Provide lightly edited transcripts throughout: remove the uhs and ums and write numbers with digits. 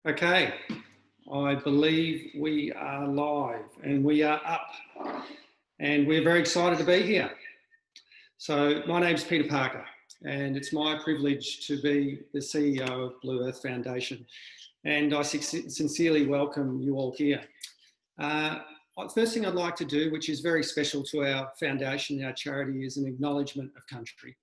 Okay, I believe we are live and we are up and we're very excited to be here. So my name's Peter Parker and it's my privilege to be the CEO of Bluearth Foundation, and I sincerely welcome you all here. First thing I'd like to do, which is very special to our foundation, our charity, is an acknowledgement of country.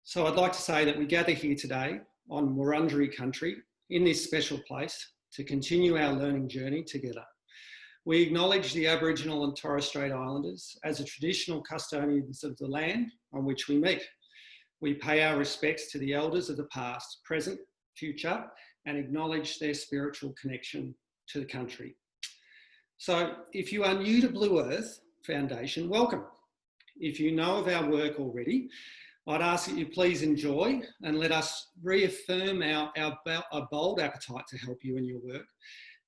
So I'd like to say that we gather here today on Wurundjeri country in this special place to continue our learning journey together. We acknowledge the Aboriginal and Torres Strait Islanders as the traditional custodians of the land on which we meet. We pay our respects to the elders of the past, present, future, and acknowledge their spiritual connection to the country. So if you are new to Bluearth Foundation, welcome. If you know of our work already, I'd ask that you please enjoy and let us reaffirm our bold appetite to help you in your work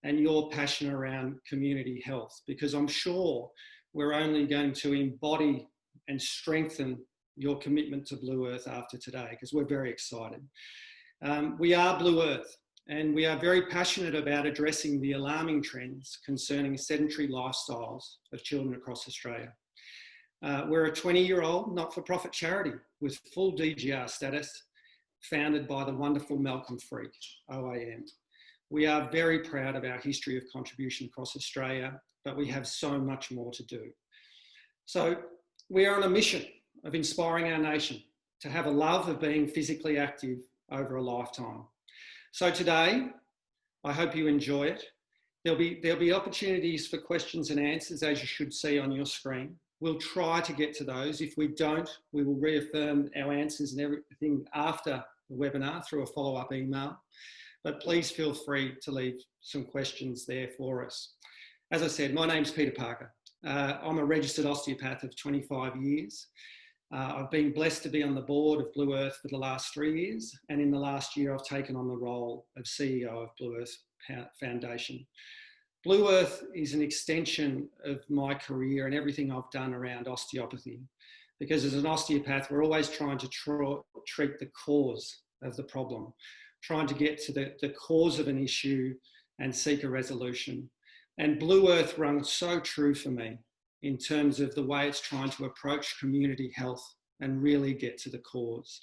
and your passion around community health, because I'm sure we're only going to embody and strengthen your commitment to Bluearth after today, because we're very excited. We are Bluearth, and we are very passionate about addressing the alarming trends concerning sedentary lifestyles of children across Australia. We're a 20-year-old not-for-profit charity with full DGR status, founded by the wonderful Malcolm Freak, OAM. We are very proud of our history of contribution across Australia, but we have so much more to do. So we are on a mission of inspiring our nation to have a love of being physically active over a lifetime. So today, I hope you enjoy it. There'll be opportunities for questions and answers, as you should see on your screen. We'll try to get to those. If we don't, we will reaffirm our answers and everything after the webinar through a follow-up email. But please feel free to leave some questions there for us. As I said, my name's Peter Parker. I'm a registered osteopath of 25 years. I've been blessed to be on the board of Bluearth for the last 3 years. And in the last year, I've taken on the role of CEO of Bluearth Foundation. Bluearth is an extension of my career and everything I've done around osteopathy, because as an osteopath, we're always trying to treat the cause of the problem, trying to get to the cause of an issue and seek a resolution. And Bluearth rung so true for me in terms of the way it's trying to approach community health and really get to the cause.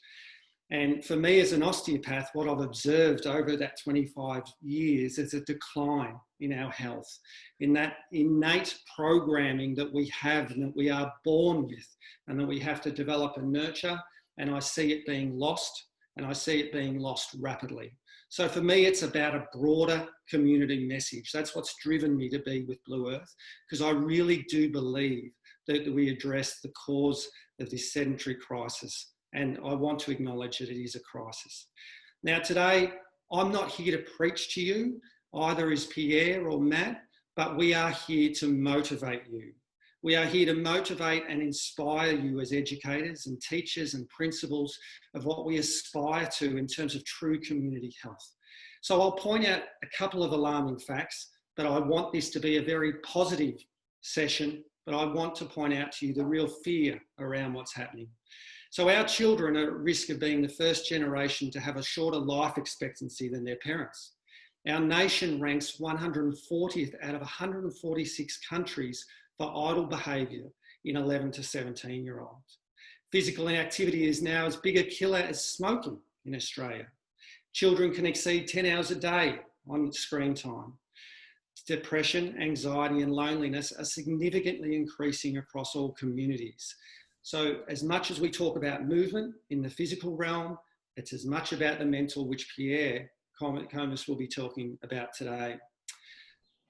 And for me as an osteopath, what I've observed over that 25 years is a decline in our health, in that innate programming that we have and that we are born with and that we have to develop and nurture. And I see it being lost, and I see it being lost rapidly. So for me, it's about a broader community message. That's what's driven me to be with Bluearth, because I really do believe that we address the cause of this sedentary crisis. And I want to acknowledge that it is a crisis. Now today, I'm not here to preach to you, either is Pierre or Matt, but we are here to motivate you. We are here to motivate and inspire you as educators and teachers and principals of what we aspire to in terms of true community health. So I'll point out a couple of alarming facts, but I want this to be a very positive session, but I want to point out to you the real fear around what's happening. So our children are at risk of being the first generation to have a shorter life expectancy than their parents. Our nation ranks 140th out of 146 countries for idle behaviour in 11 to 17-year-olds. Physical inactivity is now as big a killer as smoking in Australia. Children can exceed 10 hours a day on screen time. Depression, anxiety and loneliness are significantly increasing across all communities. So as much as we talk about movement in the physical realm, it's as much about the mental, which Pierre, Comis, will be talking about today.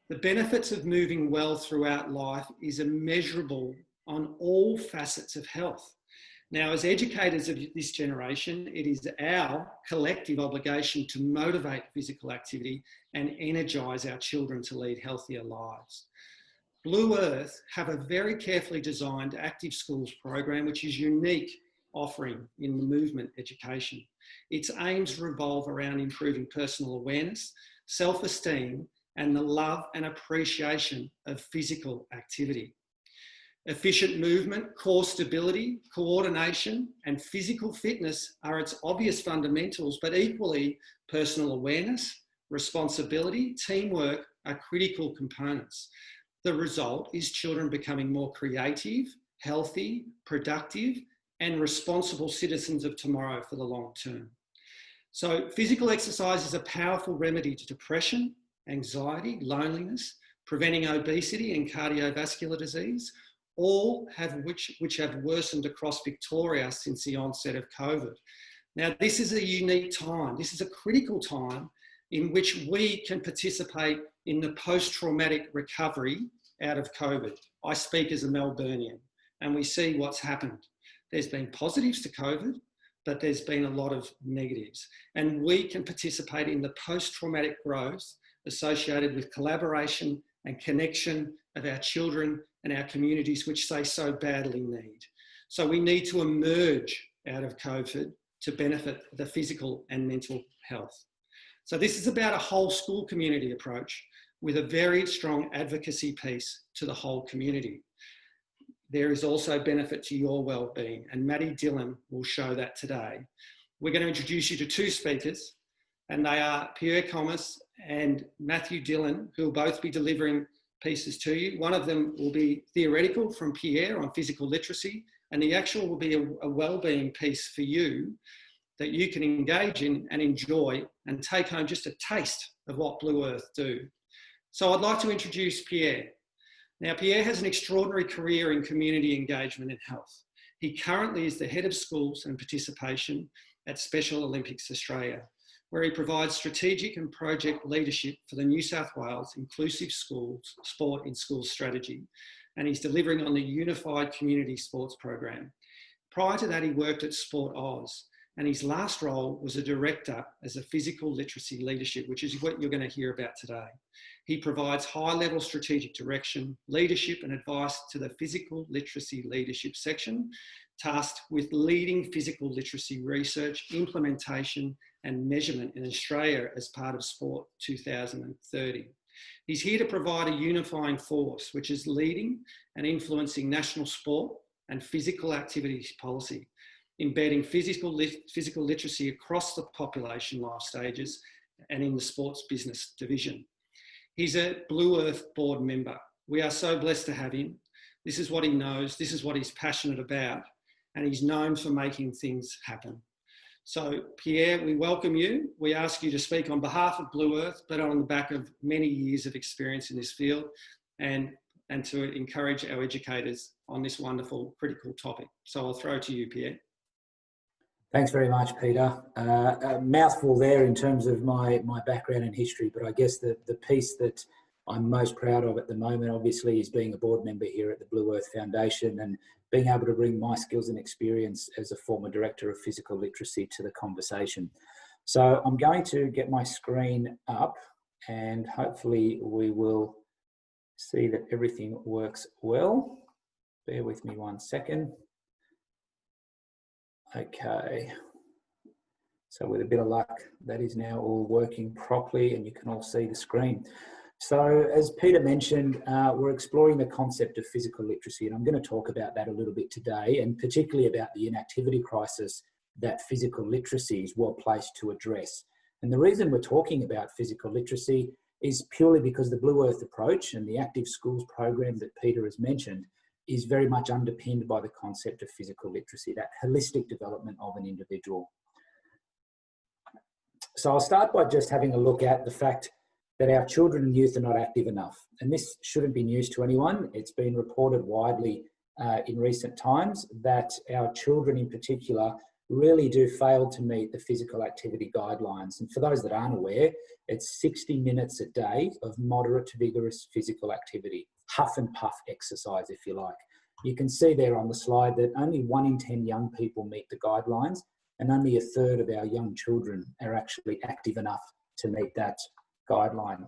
The benefits of moving well throughout life is immeasurable on all facets of health. Now, as educators of this generation, it is our collective obligation to motivate physical activity and energise our children to lead healthier lives. Bluearth have a very carefully designed active schools program, which is unique offering in the movement education. Its aims revolve around improving personal awareness, self-esteem, and the love and appreciation of physical activity. Efficient movement, core stability, coordination, and physical fitness are its obvious fundamentals, but equally personal awareness, responsibility, teamwork are critical components. The result is children becoming more creative, healthy, productive, and responsible citizens of tomorrow for the long term. So physical exercise is a powerful remedy to depression, anxiety, loneliness, preventing obesity and cardiovascular disease, all which have worsened across Victoria since the onset of COVID. Now, this is a unique time. This is a critical time in which we can participate in the post-traumatic recovery out of COVID. I speak as a Melburnian, and we see what's happened. There's been positives to COVID, but there's been a lot of negatives. And we can participate in the post-traumatic growth associated with collaboration and connection of our children and our communities, which they so badly need. So we need to emerge out of COVID to benefit the physical and mental health. So this is about a whole school community approach with a very strong advocacy piece to the whole community. There is also benefit to your well-being, and Maddie Dillon will show that today. We're going to introduce you to two speakers, and they are Pierre Comis and Matthew Dillon, who will both be delivering pieces to you. One of them will be theoretical from Pierre on physical literacy, and the actual will be a well-being piece for you that you can engage in and enjoy and take home just a taste of what Bluearth do. So I'd like to introduce Pierre. Now, Pierre has an extraordinary career in community engagement and health. He currently is the head of schools and participation at Special Olympics Australia, where he provides strategic and project leadership for the New South Wales Inclusive Schools Sport in Schools strategy, and he's delivering on the Unified Community Sports Program. Prior to that, he worked at Sport Oz, and his last role was a director as a physical literacy leadership, which is what you're going to hear about today. He provides high-level strategic direction, leadership and advice to the physical literacy leadership section, tasked with leading physical literacy research, implementation and measurement in Australia as part of Sport 2030. He's here to provide a unifying force, which is leading and influencing national sport and physical activities policy, embedding physical literacy across the population life stages and in the sports business division. He's a Bluearth board member. We are so blessed to have him. This is what he knows, this is what he's passionate about, and he's known for making things happen. So Pierre, we welcome you. We ask you to speak on behalf of Bluearth, but on the back of many years of experience in this field, and to encourage our educators on this wonderful, critical topic. So I'll throw to you, Pierre. Thanks very much, Peter. A mouthful there in terms of my background and history, but I guess the piece that I'm most proud of at the moment, obviously, is being a board member here at the Bluearth Foundation and being able to bring my skills and experience as a former director of physical literacy to the conversation. So I'm going to get my screen up and hopefully we will see that everything works well. Bear with me 1 second. Okay, so with a bit of luck, that is now all working properly and you can all see the screen. So as Peter mentioned, we're exploring the concept of physical literacy, and I'm going to talk about that a little bit today, and particularly about the inactivity crisis that physical literacy is well placed to address. And the reason we're talking about physical literacy is purely because the Bluearth approach and the active schools program that Peter has mentioned is very much underpinned by the concept of physical literacy, that holistic development of an individual. So I'll start by just having a look at the fact that our children and youth are not active enough. And this shouldn't be news to anyone. It's been reported widely in recent times that our children in particular really do fail to meet the physical activity guidelines. And for those that aren't aware, it's 60 minutes a day of moderate to vigorous physical activity, huff and puff exercise, if you like. You can see there on the slide that only 1 in 10 young people meet the guidelines, and only 1/3 of our young children are actually active enough to meet that guideline.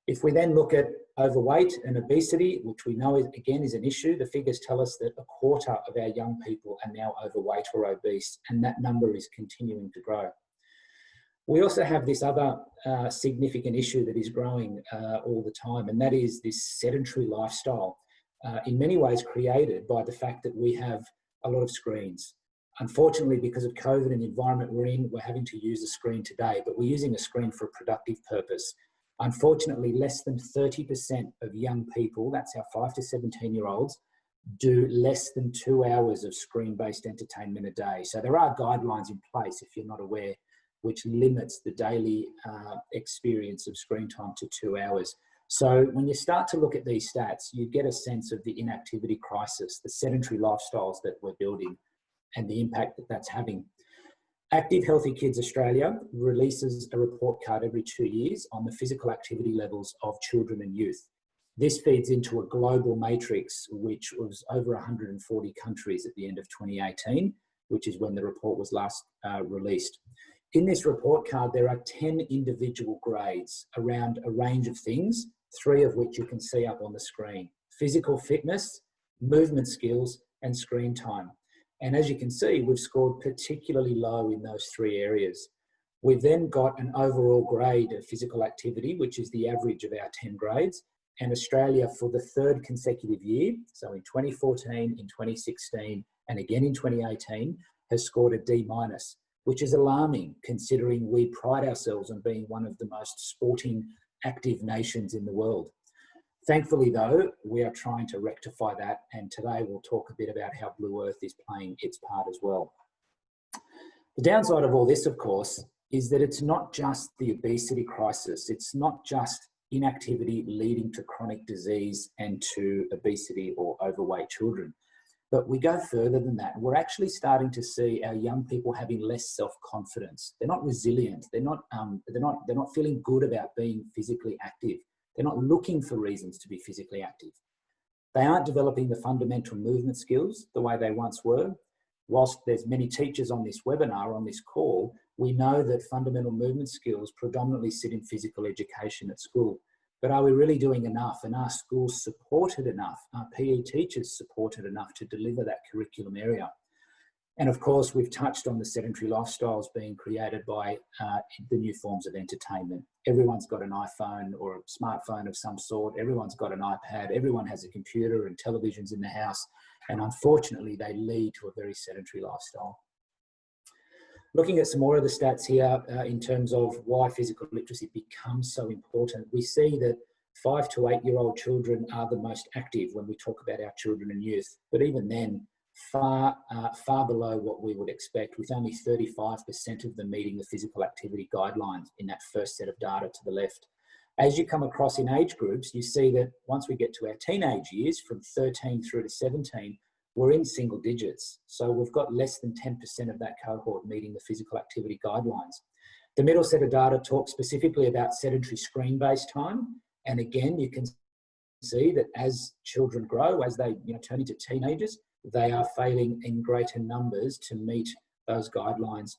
If we then look at overweight and obesity, which we know again is an issue, the figures tell us that 1/4 of our young people are now overweight or obese, and that number is continuing to grow. We also have this other significant issue that is growing all the time, and that is this sedentary lifestyle, in many ways created by the fact that we have a lot of screens. Unfortunately, because of COVID and the environment we're in, we're having to use a screen today, but we're using a screen for a productive purpose. Unfortunately, less than 30% of young people, that's our 5 to 17-year-olds, do less than 2 hours of screen-based entertainment a day. So there are guidelines in place, if you're not aware, which limits the daily experience of screen time to 2 hours. So when you start to look at these stats, you get a sense of the inactivity crisis, the sedentary lifestyles that we're building, and the impact that that's having. Active Healthy Kids Australia releases a report card every 2 years on the physical activity levels of children and youth. This feeds into a global matrix, which was over 140 countries at the end of 2018, which is when the report was last released. In this report card, there are 10 individual grades around a range of things, 3 of which you can see up on the screen: physical fitness, movement skills, and screen time. And as you can see, we've scored particularly low in those 3 areas. We've then got an overall grade of physical activity, which is the average of our 10 grades. And Australia, for the 3rd consecutive year, so in 2014, in 2016, and again in 2018, has scored a D-, which is alarming considering we pride ourselves on being one of the most sporting, active nations in the world. Thankfully, though, we are trying to rectify that, and today we'll talk a bit about how Bluearth is playing its part as well. The downside of all this, of course, is that it's not just the obesity crisis. It's not just inactivity leading to chronic disease and to obesity or overweight children. But we go further than that. We're actually starting to see our young people having less self-confidence. They're not resilient. They're not feeling good about being physically active. They're not looking for reasons to be physically active. They aren't developing the fundamental movement skills the way they once were. Whilst there's many teachers on this webinar, on this call, we know that fundamental movement skills predominantly sit in physical education at school. But are we really doing enough? And are schools supported enough? Are PE teachers supported enough to deliver that curriculum area? And of course, we've touched on the sedentary lifestyles being created by the new forms of entertainment. Everyone's got an iPhone or a smartphone of some sort. Everyone's got an iPad. Everyone has a computer and televisions in the house. And unfortunately, they lead to a very sedentary lifestyle. Looking at some more of the stats here in terms of why physical literacy becomes so important, we see that 5 to 8-year-old children are the most active when we talk about our children and youth. But even then, far below what we would expect, with only 35% of them meeting the physical activity guidelines in that first set of data to the left. As you come across in age groups, you see that once we get to our teenage years, from 13 through to 17, we're in single digits. So we've got less than 10% of that cohort meeting the physical activity guidelines. The middle set of data talks specifically about sedentary screen-based time. And again, you can see that as children grow, as they turn into teenagers, they are failing in greater numbers to meet those guidelines.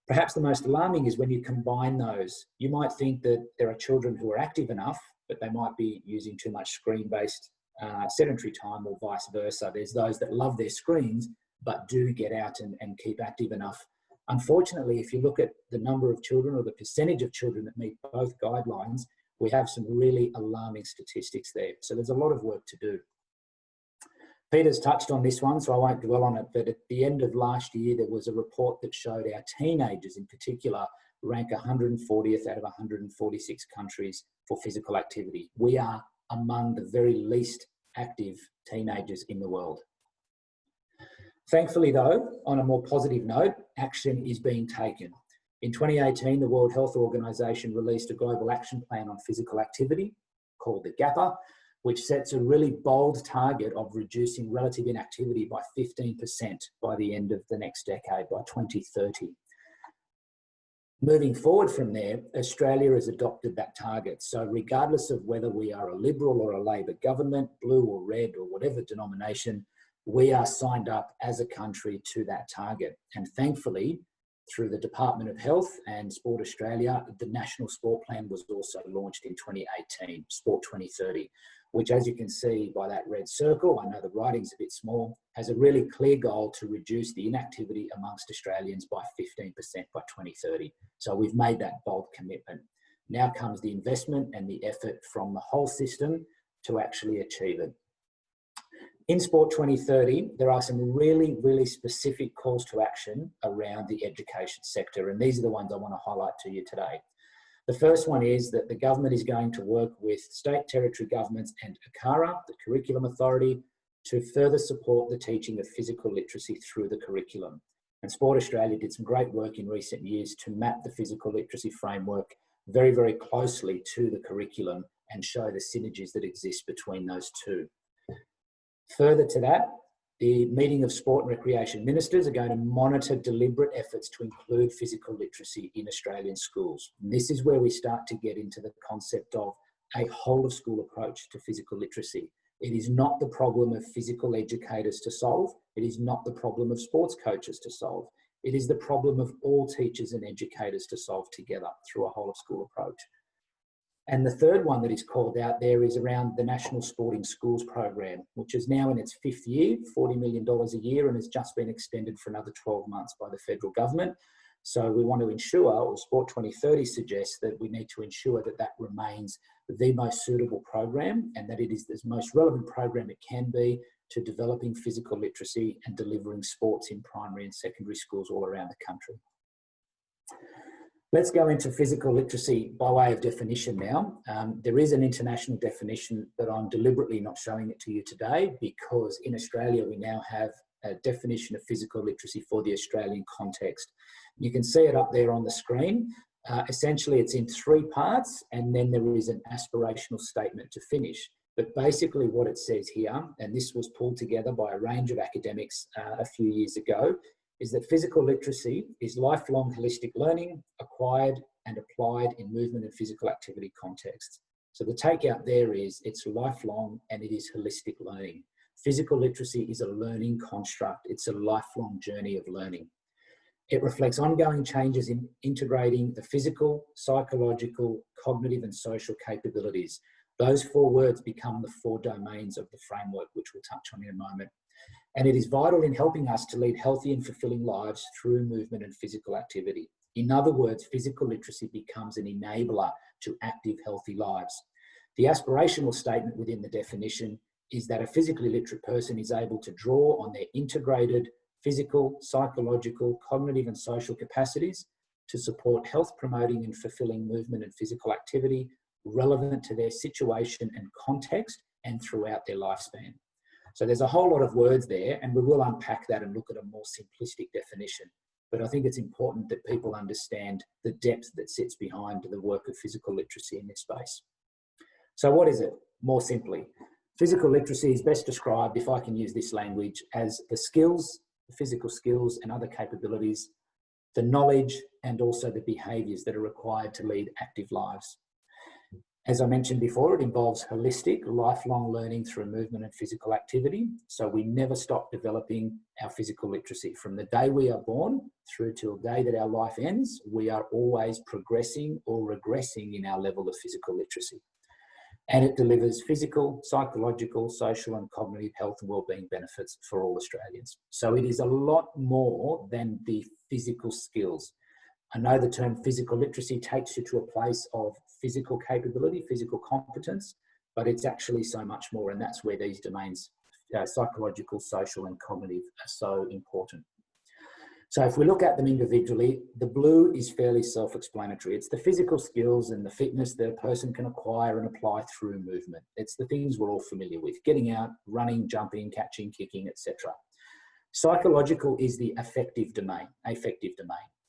Perhaps the most alarming is when you combine those. You might think that there are children who are active enough, but they might be using too much screen-based sedentary time, or vice versa. There's those that love their screens, but do get out and keep active enough. Unfortunately, if you look at the number of children or the percentage of children that meet both guidelines, we have some really alarming statistics there. So there's a lot of work to do. Peter's touched on this one, so I won't dwell on it, but at the end of last year, there was a report that showed our teenagers in particular rank 140th out of 146 countries for physical activity. We are among the very least active teenagers in the world. Thankfully though, on a more positive note, action is being taken. In 2018, the World Health Organization released a global action plan on physical activity called the GAPA, which sets a really bold target of reducing relative inactivity by 15% by the end of the next decade, by 2030. Moving forward from there, Australia has adopted that target. So regardless of whether we are a Liberal or a Labor government, blue or red or whatever denomination, we are signed up as a country to that target. And thankfully, through the Department of Health and Sport Australia, the National Sport Plan was also launched in 2018, Sport 2030, which, as you can see by that red circle, I know the writing's a bit small, has a really clear goal to reduce the inactivity amongst Australians by 15% by 2030. So we've made that bold commitment. Now comes the investment and the effort from the whole system to actually achieve it. In Sport 2030, there are some really, really specific calls to action around the education sector, and these are the ones I want to highlight to you today. The first one is that the government is going to work with state territory governments and ACARA, the Curriculum Authority, to further support the teaching of physical literacy through the curriculum. And Sport Australia did some great work in recent years to map the physical literacy framework very, very closely to the curriculum and show the synergies that exist between those two. Further to that, the meeting of sport and recreation ministers are going to monitor deliberate efforts to include physical literacy in Australian schools. And this is where we start to get into the concept of a whole of school approach to physical literacy. It is not the problem of physical educators to solve. It is not the problem of sports coaches to solve. It is the problem of all teachers and educators to solve together through a whole of school approach. And the third one that is called out there is around the National Sporting Schools Program, which is now in its 5th year, $40 million a year, and has just been extended for another 12 months by the federal government. So we want to ensure, or Sport 2030 suggests, that we need to ensure that that remains the most suitable program and that it is the most relevant program it can be to developing physical literacy and delivering sports in primary and secondary schools all around the country. Let's go into physical literacy by way of definition now. There is an international definition, but I'm deliberately not showing it to you today because in Australia we now have a definition of physical literacy for the Australian context. You can see it up there on the screen. Essentially it's in 3 parts and then there is an aspirational statement to finish. But basically what it says here, and this was pulled together by a range of academics a few years ago, is that physical literacy is lifelong holistic learning acquired and applied in movement and physical activity contexts. So the takeout there is it's lifelong and it is holistic learning. Physical literacy is a learning construct. It's a lifelong journey of learning. It reflects ongoing changes in integrating the physical, psychological, cognitive and social capabilities. Those 4 words become the 4 domains of the framework, which we'll touch on in a moment. And it is vital in helping us to lead healthy and fulfilling lives through movement and physical activity. In other words, physical literacy becomes an enabler to active, healthy lives. The aspirational statement within the definition is that a physically literate person is able to draw on their integrated physical, psychological, cognitive and social capacities to support health promoting and fulfilling movement and physical activity relevant to their situation and context and throughout their lifespan. So there's a whole lot of words there and we will unpack that and look at a more simplistic definition. But I think it's important that people understand the depth that sits behind the work of physical literacy in this space. So what is it? More simply, physical literacy is best described, if I can use this language, as the skills, the physical skills and other capabilities, the knowledge and also the behaviours that are required to lead active lives. As I mentioned before, it involves holistic, lifelong learning through movement and physical activity. So we never stop developing our physical literacy. From the day we are born through to the day that our life ends, we are always progressing or regressing in our level of physical literacy. And it delivers physical, psychological, social and cognitive health and wellbeing benefits for all Australians. So it is a lot more than the physical skills. I know the term physical literacy takes you to a place of physical capability, physical competence, but it's actually so much more, and that's where these domains, psychological, social and cognitive, are so important. So if we look at them individually, the blue is fairly self-explanatory. It's the physical skills and the fitness that a person can acquire and apply through movement. It's the things we're all familiar with: getting out, running, jumping, catching, kicking, etc. Psychological is the affective domain.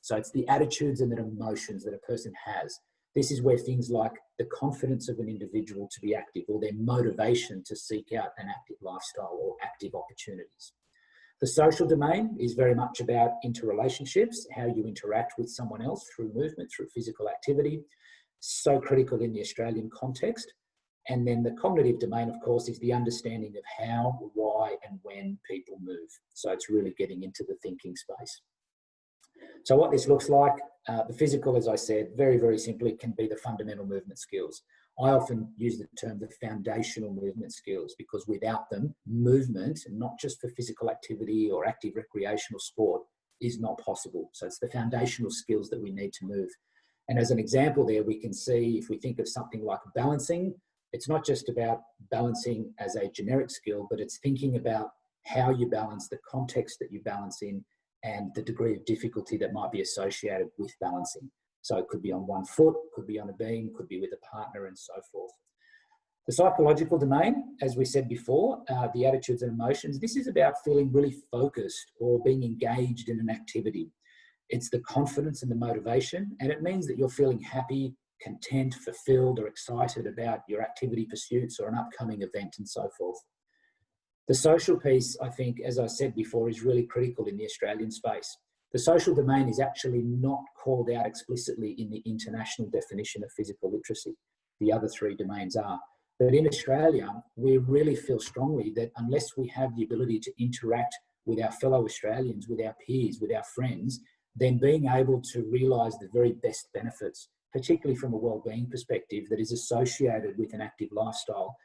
So it's the attitudes and the emotions that a person has. This is where things like the confidence of an individual to be active or their motivation to seek out an active lifestyle or active opportunities. The social domain is very much about interrelationships, how you interact with someone else through movement, through physical activity. So critical in the Australian context. And then the cognitive domain, of course, is the understanding of how, why, and when people move. So it's really getting into the thinking space. So what this looks like, the physical, as I said, very, very simply can be the fundamental movement skills. I often use the term the foundational movement skills because without them, movement, not just for physical activity or active recreational sport, is not possible. So it's the foundational skills that we need to move. And as an example there, we can see if we think of something like balancing, It's not just about balancing as a generic skill, but it's thinking about how you balance, the context that you balance in, and the degree of difficulty that might be associated with balancing. So it could be on one foot, could be on a beam, could be with a partner, and so forth. The psychological domain, as we said before, the attitudes and emotions, this is about feeling really focused or being engaged in an activity. It's the confidence and the motivation, and it means that you're feeling happy, content, fulfilled, or excited about your activity pursuits or an upcoming event and so forth. The social piece, I think, as I said before, is really critical in the Australian space. The social domain is actually not called out explicitly in the international definition of physical literacy. The other three domains are. But in Australia, we really feel strongly that unless we have the ability to interact with our fellow Australians, with our peers, with our friends, then being able to realise the very best benefits, particularly from a wellbeing perspective that is associated with an active lifestyle,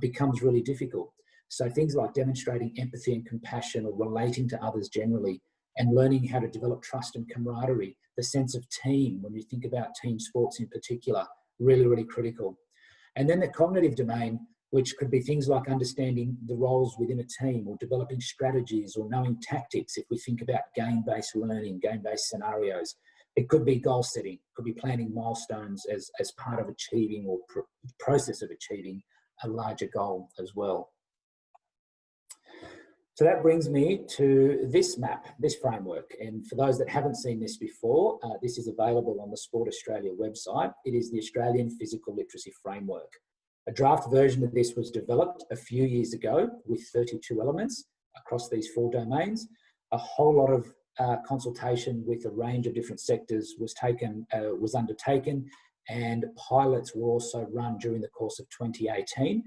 becomes really difficult. So things like demonstrating empathy and compassion or relating to others generally, and learning how to develop trust and camaraderie, the sense of team, when you think about team sports in particular, really, really critical. And then the cognitive domain, which could be things like understanding the roles within a team or developing strategies or knowing tactics. If we think about game-based learning, game-based scenarios, it could be goal setting, could be planning milestones as part of achieving or process of achieving a larger goal as well. So that brings me to this map, this framework. And for those that haven't seen this before, this is available on the Sport Australia website. It is the Australian Physical Literacy Framework. A draft version of this was developed a few years ago with 32 elements across these 4 domains. A whole lot of consultation with a range of different sectors was undertaken, and pilots were also run during the course of 2018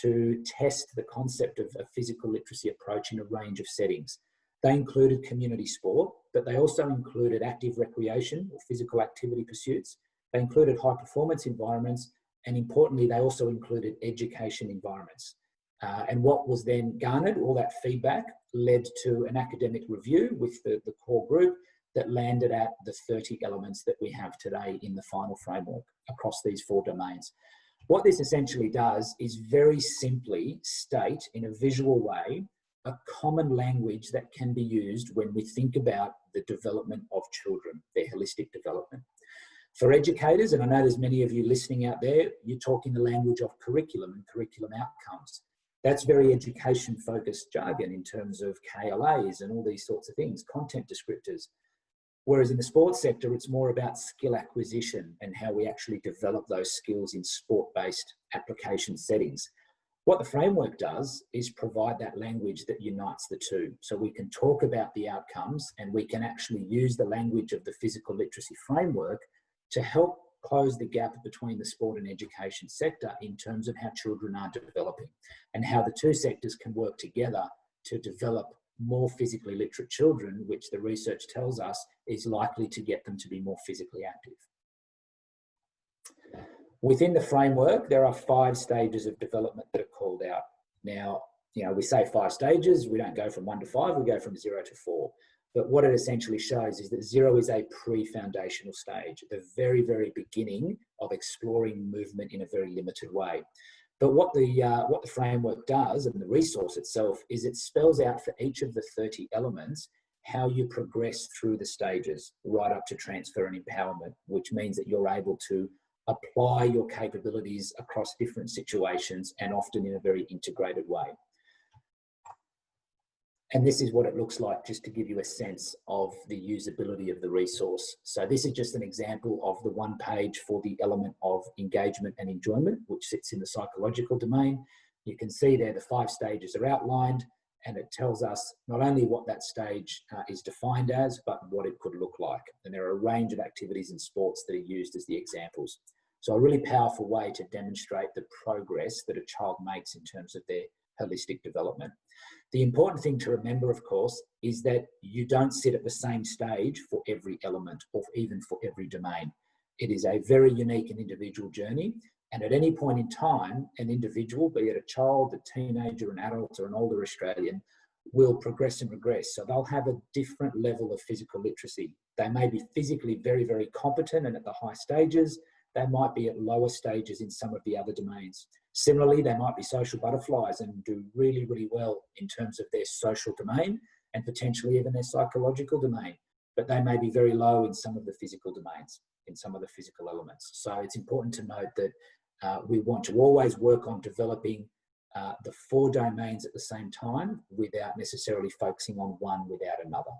to test the concept of a physical literacy approach in a range of settings. They included community sport, but they also included active recreation or physical activity pursuits. They included high performance environments, and importantly, they also included education environments. And what was then garnered, all that feedback, led to an academic review with the core group that landed at the 30 elements that we have today in the final framework across these 4 domains. What this essentially does is very simply state in a visual way a common language that can be used when we think about the development of children, their holistic development. For educators, and I know there's many of you listening out there, you're talking the language of curriculum and curriculum outcomes. That's very education-focused jargon in terms of KLAs and all these sorts of things, content descriptors. Whereas in the sports sector, it's more about skill acquisition and how we actually develop those skills in sport-based application settings. What the framework does is provide that language that unites the two. So we can talk about the outcomes, and we can actually use the language of the physical literacy framework to help close the gap between the sport and education sector in terms of how children are developing and how the two sectors can work together to develop more physically literate children, which the research tells us is likely to get them to be more physically active. Within the framework, there are 5 stages of development that are called out. Now, we say 5 stages, we don't go from 1 to 5, we go from 0 to 4. But what it essentially shows is that 0 is a pre-foundational stage, the very, very beginning of exploring movement in a very limited way. But what the framework does, and the resource itself, is it spells out for each of the 30 elements how you progress through the stages right up to transfer and empowerment, which means that you're able to apply your capabilities across different situations and often in a very integrated way. And this is what it looks like, just to give you a sense of the usability of the resource. So this is just an example of the 1 page for the element of engagement and enjoyment, which sits in the psychological domain. You can see there the 5 stages are outlined, and it tells us not only what that stage is defined as, but what it could look like. And there are a range of activities and sports that are used as the examples. So a really powerful way to demonstrate the progress that a child makes in terms of their holistic development. The important thing to remember, of course, is that you don't sit at the same stage for every element or even for every domain. It is a very unique and individual journey. And at any point in time, an individual, be it a child, a teenager, an adult, or an older Australian, will progress and regress. So they'll have a different level of physical literacy. They may be physically very, very competent and at the high stages, they might be at lower stages in some of the other domains. Similarly, they might be social butterflies and do really, really well in terms of their social domain and potentially even their psychological domain, but they may be very low in some of the physical domains, in some of the physical elements. So it's important to note that we want to always work on developing the 4 domains at the same time without necessarily focusing on one without another.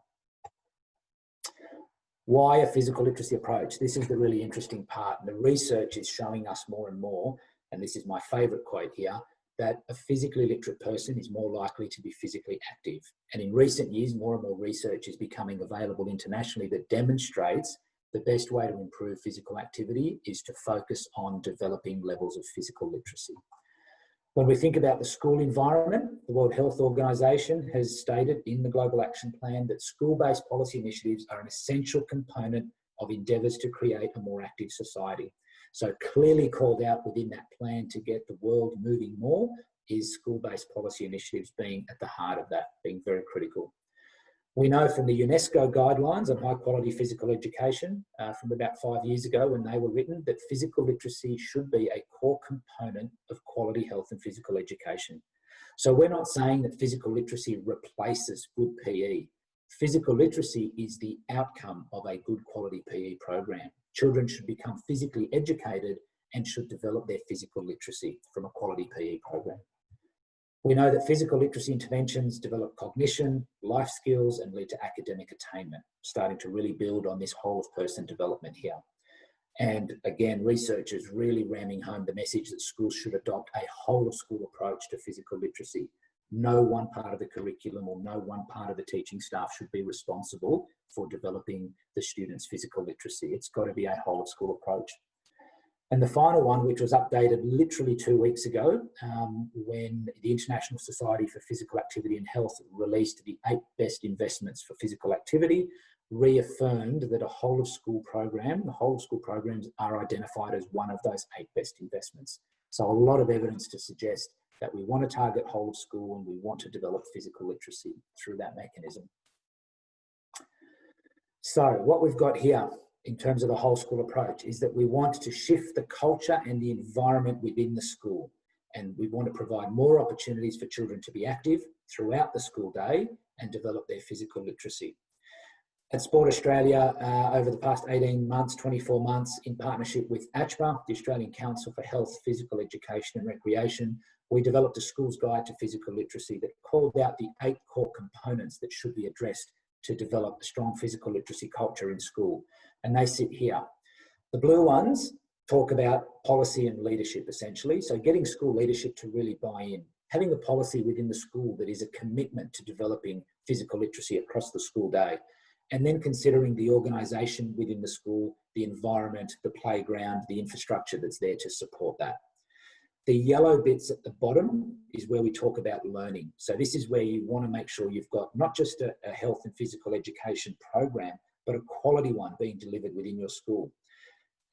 Why a physical literacy approach? This is the really interesting part. The research is showing us more and more, and this is my favourite quote here, that a physically literate person is more likely to be physically active. And in recent years, more and more research is becoming available internationally that demonstrates the best way to improve physical activity is to focus on developing levels of physical literacy. When we think about the school environment, the World Health Organization has stated in the Global Action Plan that school-based policy initiatives are an essential component of endeavours to create a more active society. So clearly called out within that plan to get the world moving more is school-based policy initiatives being at the heart of that, being very critical. We know from the UNESCO guidelines on high quality physical education from about 5 years ago when they were written that physical literacy should be a core component of quality health and physical education. So we're not saying that physical literacy replaces good PE. Physical literacy is the outcome of a good quality PE program. Children should become physically educated and should develop their physical literacy from a quality PE program. We know that physical literacy interventions develop cognition, life skills, and lead to academic attainment, starting to really build on this whole of person development here. And again, research is really ramming home the message that schools should adopt a whole of school approach to physical literacy. No one part of the curriculum or no one part of the teaching staff should be responsible for developing the students' physical literacy. It's got to be a whole of school approach. And the final one, which was updated literally 2 weeks ago, when the International Society for Physical Activity and Health released the 8 best investments for physical activity, reaffirmed that a whole of school program, the whole of school programs are identified as one of those 8 best investments. So a lot of evidence to suggest that we want to target whole of school and we want to develop physical literacy through that mechanism. So what we've got here in terms of the whole school approach is that we want to shift the culture and the environment within the school. And we want to provide more opportunities for children to be active throughout the school day and develop their physical literacy. At Sport Australia, over the past 18 months, 24 months, in partnership with ACHPA, the Australian Council for Health, Physical Education and Recreation, we developed a school's guide to physical literacy that called out the 8 core components that should be addressed to develop a strong physical literacy culture in school. And they sit here. The blue ones talk about policy and leadership, essentially. So getting school leadership to really buy in, having a policy within the school that is a commitment to developing physical literacy across the school day, and then considering the organisation within the school, the environment, the playground, the infrastructure that's there to support that. The yellow bits at the bottom is where we talk about learning. So this is where you want to make sure you've got not just a health and physical education program, but a quality one being delivered within your school.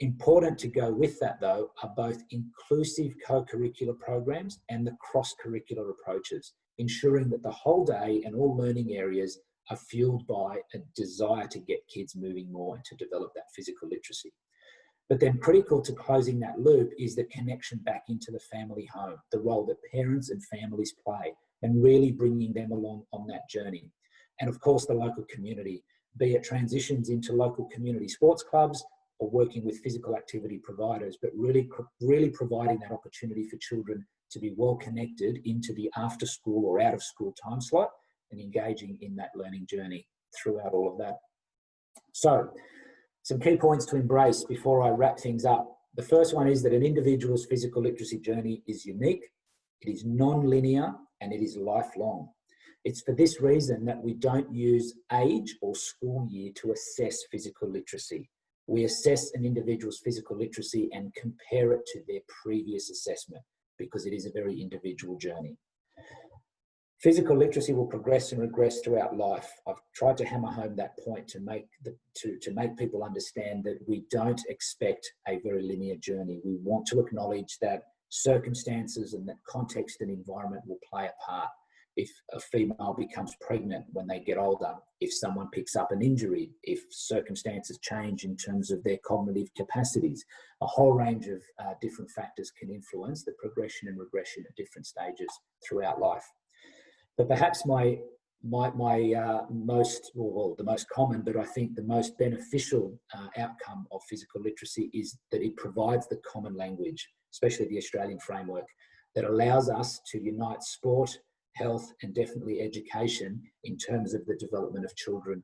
Important to go with that, though, are both inclusive co-curricular programs and the cross-curricular approaches, ensuring that the whole day and all learning areas are fueled by a desire to get kids moving more and to develop that physical literacy. But then critical to closing that loop is the connection back into the family home, the role that parents and families play, and really bringing them along on that journey. And of course, the local community, be it transitions into local community sports clubs or working with physical activity providers, but really providing that opportunity for children to be well connected into the after school or out of school time slot and engaging in that learning journey throughout all of that. So some key points to embrace before I wrap things up. The first one is that an individual's physical literacy journey is unique, it is non-linear, and it is lifelong. It's for this reason that we don't use age or school year to assess physical literacy. We assess an individual's physical literacy and compare it to their previous assessment because it is a very individual journey. Physical literacy will progress and regress throughout life. I've tried to hammer home that point to make people understand that we don't expect a very linear journey. We want to acknowledge that circumstances and that context and environment will play a part. if a female becomes pregnant when they get older, if someone picks up an injury, if circumstances change in terms of their cognitive capacities. A whole range of different factors can influence the progression and regression at different stages throughout life. But perhaps the most common, but I think the most beneficial outcome of physical literacy is that it provides the common language, especially the Australian framework, that allows us to unite sport, health, and definitely education in terms of the development of children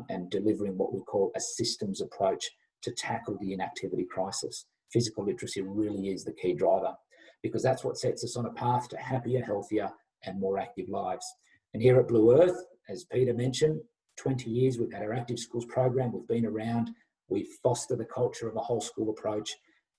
and delivering what we call a systems approach to tackle the inactivity crisis. Physical literacy really is the key driver, because that's what sets us on a path to happier, healthier, and more active lives. And here at Bluearth, as Peter mentioned, 20 years we've had our active schools program. We've been around, we've fostered the culture of a whole school approach.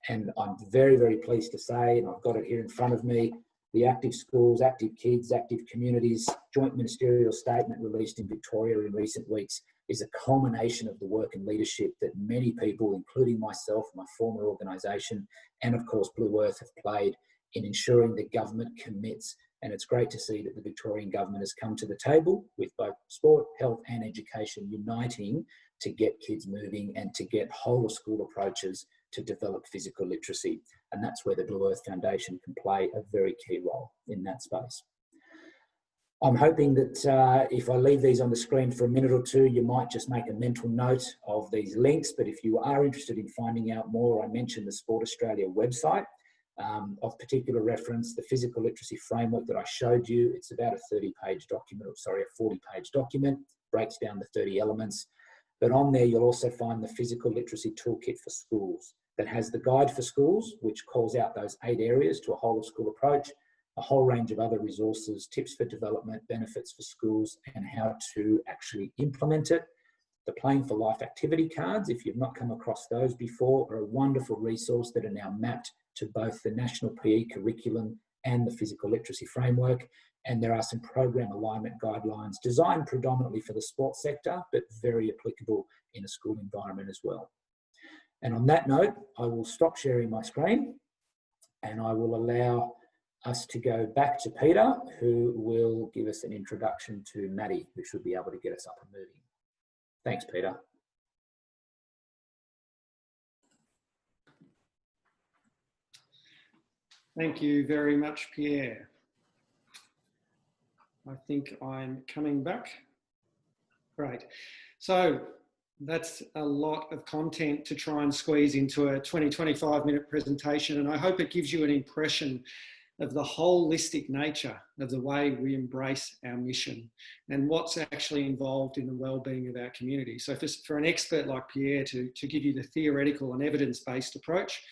And I'm very, very pleased to say, and I've got it here in front of me, the Active Schools, Active Kids, Active Communities joint ministerial statement released in Victoria in recent weeks is a culmination of the work and leadership that many people, including myself, my former organisation, and of course Bluearth, have played in ensuring the government commits. And it's great to see that the Victorian government has come to the table with both sport, health and education uniting to get kids moving and to get whole of school approaches to develop physical literacy. And that's where the Bluearth Foundation can play a very key role in that space. I'm hoping that if I leave these on the screen for a minute or two, you might just make a mental note of these links. But if you are interested in finding out more, I mentioned the Sport Australia website. Of particular reference, the physical literacy framework that I showed you, it's about a 30-page document, or sorry, a 40-page document, breaks down the 30 elements. But on there, you'll also find the physical literacy toolkit for schools that has the guide for schools, which calls out those 8 areas to a whole of school approach, a whole range of other resources, tips for development, benefits for schools, and how to actually implement it. The Playing for Life activity cards, if you've not come across those before, are a wonderful resource that are now mapped to both the National PE curriculum and the physical literacy framework. And there are some program alignment guidelines designed predominantly for the sports sector, but very applicable in a school environment as well. And on that note, I will stop sharing my screen and I will allow us to go back to Peter, who will give us an introduction to Maddie, who should be able to get us up and moving. Thanks, Peter. Thank you very much, Pierre. I think I'm coming back. Great. So that's a lot of content to try and squeeze into a 25 minute presentation. And I hope it gives you an impression of the holistic nature of the way we embrace our mission and what's actually involved in the well-being of our community. So for an expert like Pierre to give you the theoretical and evidence-based approach,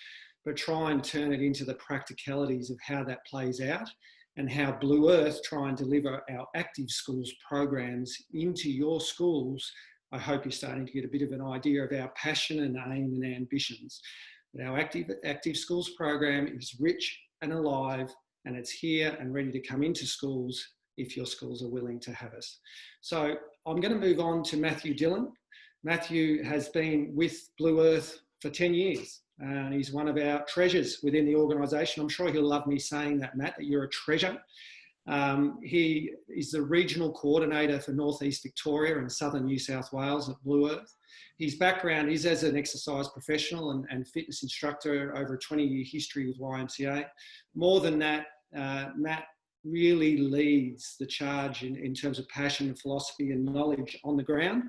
but try and turn it into the practicalities of how that plays out and how Bluearth try and deliver our active schools programs into your schools. I hope you're starting to get a bit of an idea of our passion and aim and ambitions. But our active schools program is rich and alive, and it's here and ready to come into schools if your schools are willing to have us. So I'm going to move on to Matthew Dillon. Matthew has been with Bluearth for 10 years. And he's one of our treasures within the organisation. I'm sure he'll love me saying that, Matt, that you're a treasure. He is the regional coordinator for North East Victoria and Southern New South Wales at Bluearth. His background is as an exercise professional and fitness instructor over a 20-year history with YMCA. More than that, Matt really leads the charge in terms of passion and philosophy and knowledge on the ground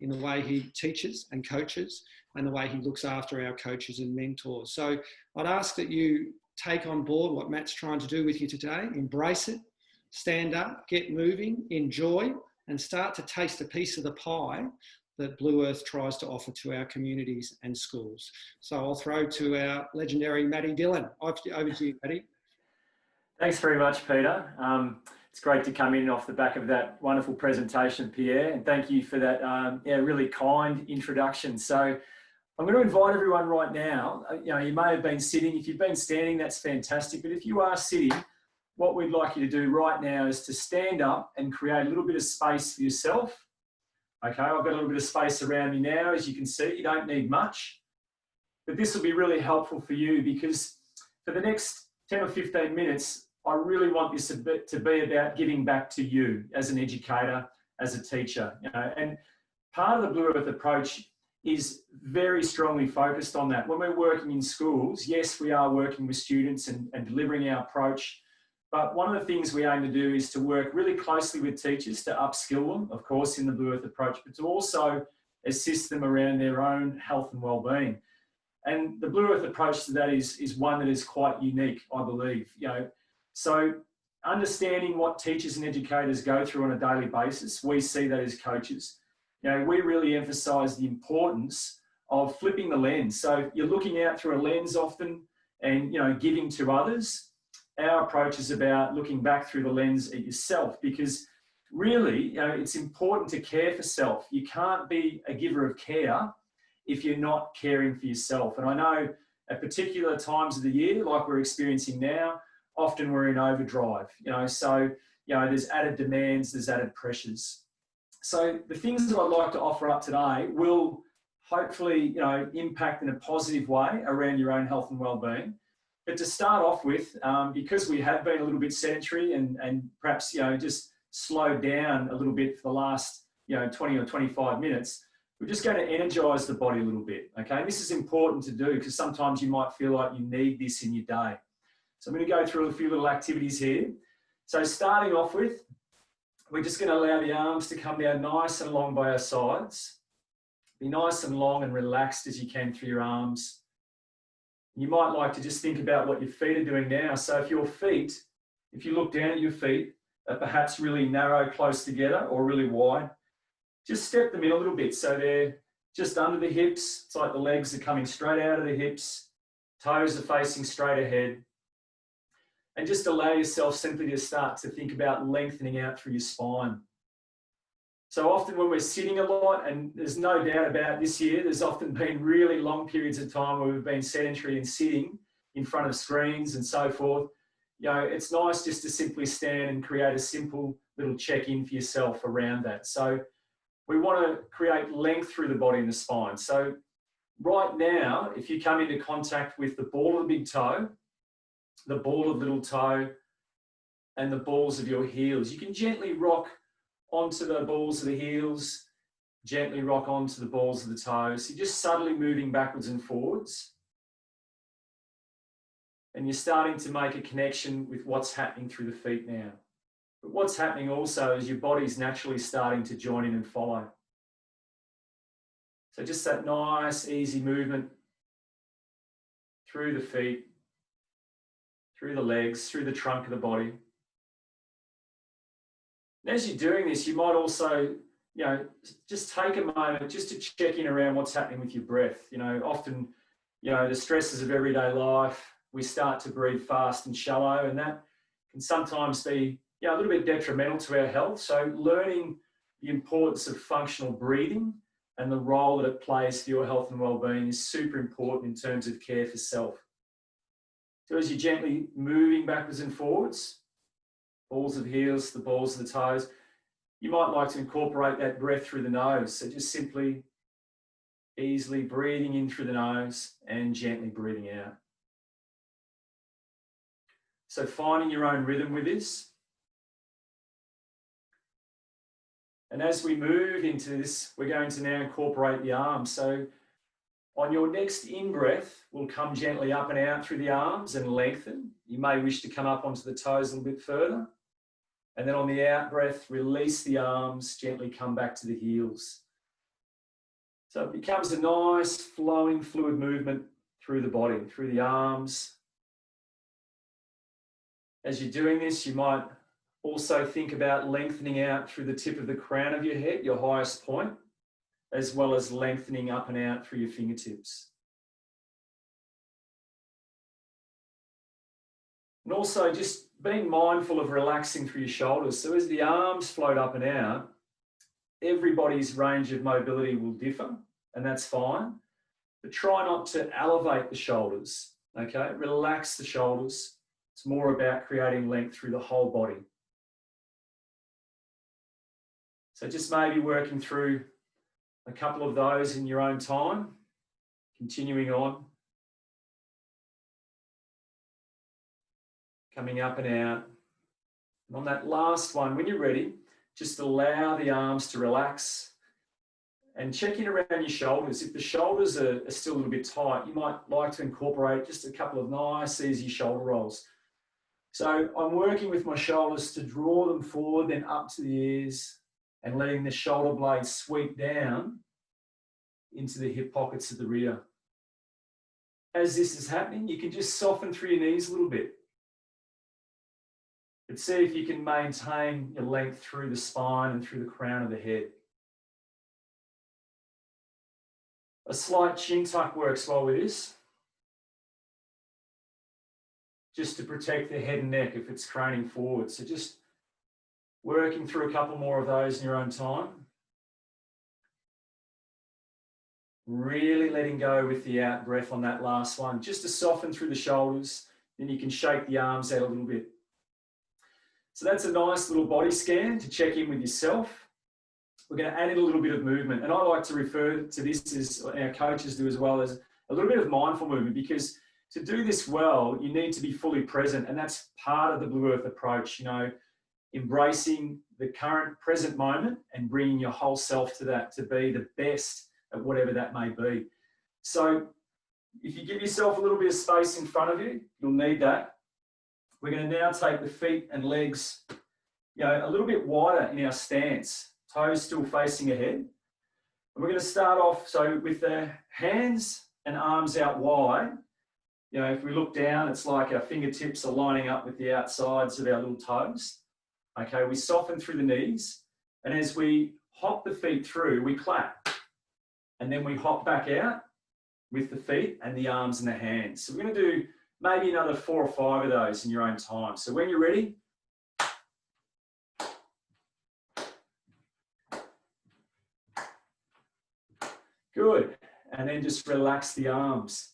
in the way he teaches and coaches and the way he looks after our coaches and mentors. So I'd ask that you take on board what Matt's trying to do with you today, embrace it, stand up, get moving, enjoy, and start to taste a piece of the pie that Bluearth tries to offer to our communities and schools. So I'll throw to our legendary Matty Dillon. Over to you, Matty. Thanks very much, Peter. It's great to come in off the back of that wonderful presentation, Pierre, and thank you for that really kind introduction. So I'm going to invite everyone right now. You may have been sitting. If you've been standing, that's fantastic. But if you are sitting, what we'd like you to do right now is to stand up and create a little bit of space for yourself. Okay, I've got a little bit of space around me now. As you can see, you don't need much. But this will be really helpful for you because for the next 10 or 15 minutes, I really want this to be about giving back to you as an educator, as a teacher, you know, and part of the Bluearth approach is very strongly focused on that. When we're working in schools, yes, we are working with students and delivering our approach, but one of the things we aim to do is to work really closely with teachers to upskill them, of course, in the Bluearth approach, but to also assist them around their own health and well-being. And the Bluearth approach to that is one that is quite unique, I believe. You know, so understanding what teachers and educators go through on a daily basis, we see that as coaches. You know, we really emphasise the importance of flipping the lens. So you're looking out through a lens often and, you know, giving to others. Our approach is about looking back through the lens at yourself, because really, you know, it's important to care for self. You can't be a giver of care if you're not caring for yourself. And I know at particular times of the year, like we're experiencing now, often we're in overdrive, you know, so, you know, there's added demands, there's added pressures. So the things that I'd like to offer up today will hopefully, you know, impact in a positive way around your own health and well-being. But to start off with, because we have been a little bit sedentary and perhaps, you know, just slowed down a little bit for the last, you know, 20 or 25 minutes, we're just going to energize the body a little bit, okay? This is important to do because sometimes you might feel like you need this in your day. So I'm going to go through a few little activities here. So starting off with, we're just going to allow the arms to come down nice and long by our sides. Be nice and long and relaxed as you can through your arms. You might like to just think about what your feet are doing now. So if your feet, if you look down at your feet, are perhaps really narrow, close together or really wide, just step them in a little bit. So they're just under the hips. It's like the legs are coming straight out of the hips. Toes are facing straight ahead. And just allow yourself simply to start to think about lengthening out through your spine. So often when we're sitting a lot, and there's no doubt about this year, there's often been really long periods of time where we've been sedentary and sitting in front of screens and so forth. You know, it's nice just to simply stand and create a simple little check-in for yourself around that. So we want to create length through the body and the spine. So right now, if you come into contact with the ball of the big toe, the ball of little toe, and the balls of your heels, you can gently rock onto the balls of the heels, gently rock onto the balls of the toes. So you're just subtly moving backwards and forwards. And you're starting to make a connection with what's happening through the feet now. But what's happening also is your body's naturally starting to join in and follow. So just that nice, easy movement through the feet, through the legs, through the trunk of the body. And as you're doing this, you might also, you know, just take a moment just to check in around what's happening with your breath. You know, often, you know, the stresses of everyday life, we start to breathe fast and shallow, and that can sometimes be, you know, a little bit detrimental to our health. So learning the importance of functional breathing and the role that it plays for your health and well-being is super important in terms of care for self. So as you're gently moving backwards and forwards, balls of heels, the balls of the toes, you might like to incorporate that breath through the nose. So just simply, easily breathing in through the nose and gently breathing out. So finding your own rhythm with this. And as we move into this, we're going to now incorporate the arms. So on your next in-breath, we'll come gently up and out through the arms and lengthen. You may wish to come up onto the toes a little bit further. And then on the out-breath, release the arms, gently come back to the heels. So it becomes a nice, flowing, fluid movement through the body, through the arms. As you're doing this, you might also think about lengthening out through the tip of the crown of your head, your highest point, as well as lengthening up and out through your fingertips. And also just being mindful of relaxing through your shoulders. So as the arms float up and out, everybody's range of mobility will differ, and that's fine. But try not to elevate the shoulders, okay? Relax the shoulders. It's more about creating length through the whole body. So just maybe working through a couple of those in your own time, continuing on. coming up and out. And on that last one, when you're ready, just allow the arms to relax and check in around your shoulders. If the shoulders are still a little bit tight, you might like to incorporate just a couple of nice, easy shoulder rolls. So I'm working with my shoulders to draw them forward, then up to the ears, and letting the shoulder blades sweep down into the hip pockets of the rear. As this is happening, you can just soften through your knees a little bit. But see if you can maintain your length through the spine and through the crown of the head. A slight chin tuck works well with this, just to protect the head and neck if it's craning forward. So just working through a couple more of those in your own time. Really letting go with the out breath on that last one, just to soften through the shoulders. Then you can shake the arms out a little bit. So that's a nice little body scan to check in with yourself. We're going to add in a little bit of movement. And I like to refer to this, as our coaches do as well, as a little bit of mindful movement, because to do this well, you need to be fully present. And that's part of the Bluearth approach, you know, embracing the current present moment and bringing your whole self to that, to be the best at whatever that may be. So if you give yourself a little bit of space in front of you, you'll need that. We're going to now take the feet and legs, you know, a little bit wider in our stance, toes still facing ahead. And we're going to start off, so with the hands and arms out wide. You know, if we look down, it's like our fingertips are lining up with the outsides of our little toes. Okay, we soften through the knees. And as we hop the feet through, we clap. And then we hop back out with the feet and the arms and the hands. So we're going to do maybe another 4 or 5 of those in your own time. So when you're ready, good. And then just relax the arms.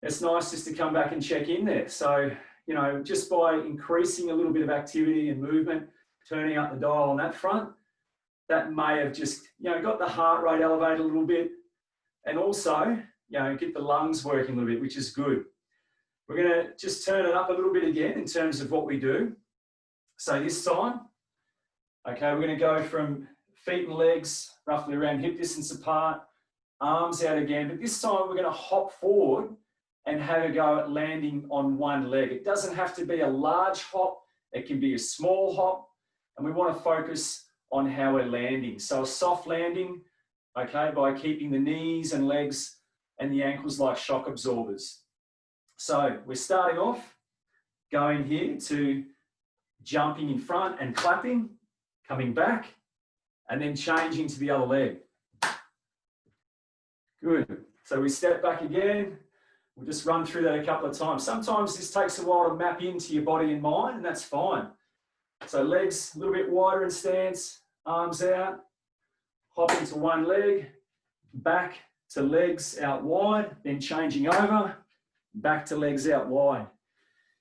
It's nice just to come back and check in there. So, you know, just by increasing a little bit of activity and movement, turning up the dial on that front, that may have just, you know, got the heart rate elevated a little bit, and also, you know, get the lungs working a little bit, which is good. We're going to just turn it up a little bit again in terms of what we do. So this time, okay, we're going to go from feet and legs roughly around hip distance apart, arms out again, but this time we're going to hop forward and have a go at landing on one leg. It doesn't have to be a large hop, it can be a small hop, and we want to focus on how we're landing. So a soft landing, okay, by keeping the knees and legs and the ankles like shock absorbers. So we're starting off going here to jumping in front and clapping, coming back, and then changing to the other leg. Good. So we step back again. We'll just run through that a couple of times. Sometimes this takes a while to map into your body and mind, and that's fine. So legs a little bit wider in stance, arms out, hop into one leg, back to legs out wide, then changing over, back to legs out wide.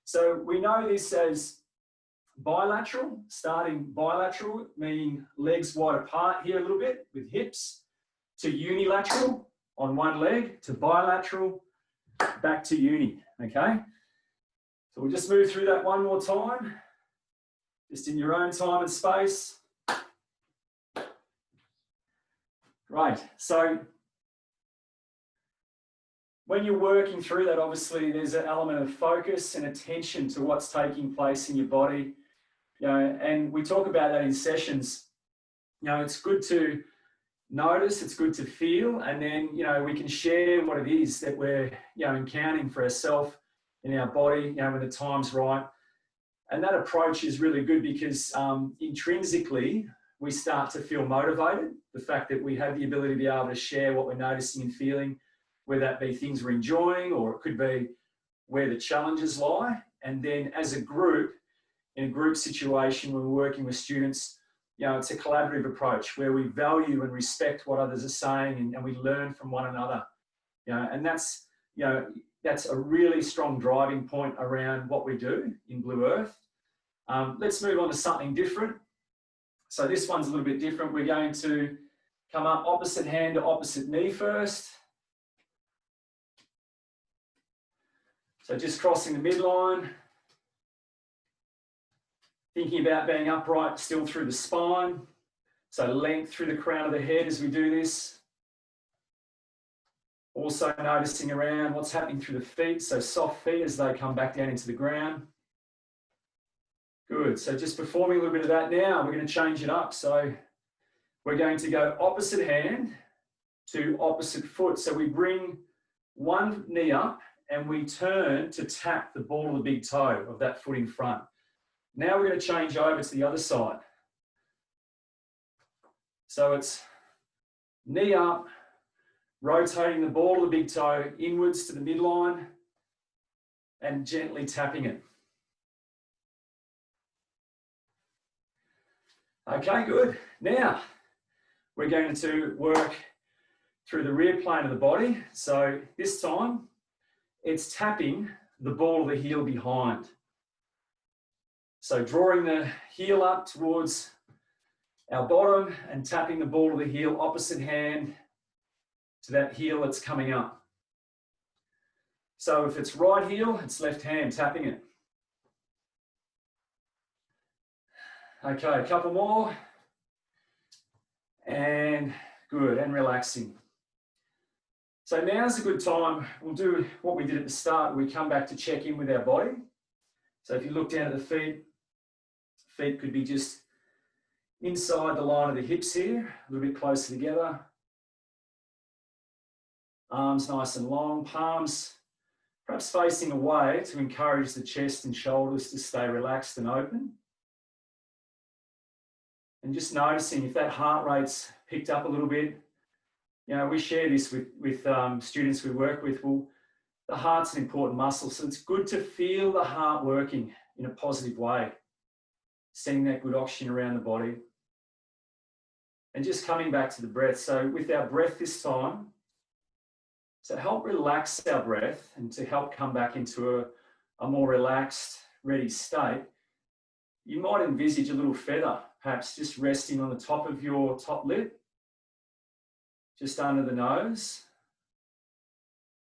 So we know this as bilateral, starting bilateral, meaning legs wide apart here a little bit with hips, to unilateral on one leg, to bilateral, back to uni, okay? So we'll just move through that one more time, just in your own time and space. Great. So when you're working through that, obviously there's an element of focus and attention to what's taking place in your body. You know, and we talk about that in sessions. You know, it's good to notice, it's good to feel, and then, you know, we can share what it is that we're, you know, encountering for ourselves in our body, you know, when the time's right. And that approach is really good because intrinsically we start to feel motivated. The fact that we have the ability to be able to share what we're noticing and feeling, whether that be things we're enjoying or it could be where the challenges lie. And then as a group, in a group situation when we're working with students, you know, it's a collaborative approach where we value and respect what others are saying, and we learn from one another. You know, and that's, you know, that's a really strong driving point around what we do in Bluearth. Let's move on to something different. So this one's a little bit different. We're going to come up opposite hand to opposite knee first. So just crossing the midline, Thinking about being upright still through the spine. So length through the crown of the head as we do this. Also noticing around what's happening through the feet. So soft feet as they come back down into the ground. Good. So just performing a little bit of that now. We're going to change it up. So we're going to go opposite hand to opposite foot. So we bring one knee up and we turn to tap the ball of the big toe of that foot in front. Now we're going to change over to the other side. So it's knee up, rotating the ball of the big toe inwards to the midline and gently tapping it. Okay, good. Now we're going to work through the rear plane of the body. So this time it's tapping the ball of the heel behind. So drawing the heel up towards our bottom and tapping the ball of the heel opposite hand to that heel that's coming up. So if it's right heel, it's left hand tapping it. Okay, a couple more. And good, and relaxing. So now's a good time. We'll do what we did at the start. We come back to check in with our body. So if you look down at the feet, feet could be just inside the line of the hips here, a little bit closer together. Arms nice and long, palms perhaps facing away to encourage the chest and shoulders to stay relaxed and open. And just noticing if that heart rate's picked up a little bit. You know, we share this with students we work with. Well, the heart's an important muscle, so it's good to feel the heart working in a positive way, sending that good oxygen around the body. And just coming back to the breath. So with our breath this time, to help relax our breath and to help come back into a more relaxed, ready state, you might envisage a little feather, perhaps just resting on the top of your top lip, just under the nose.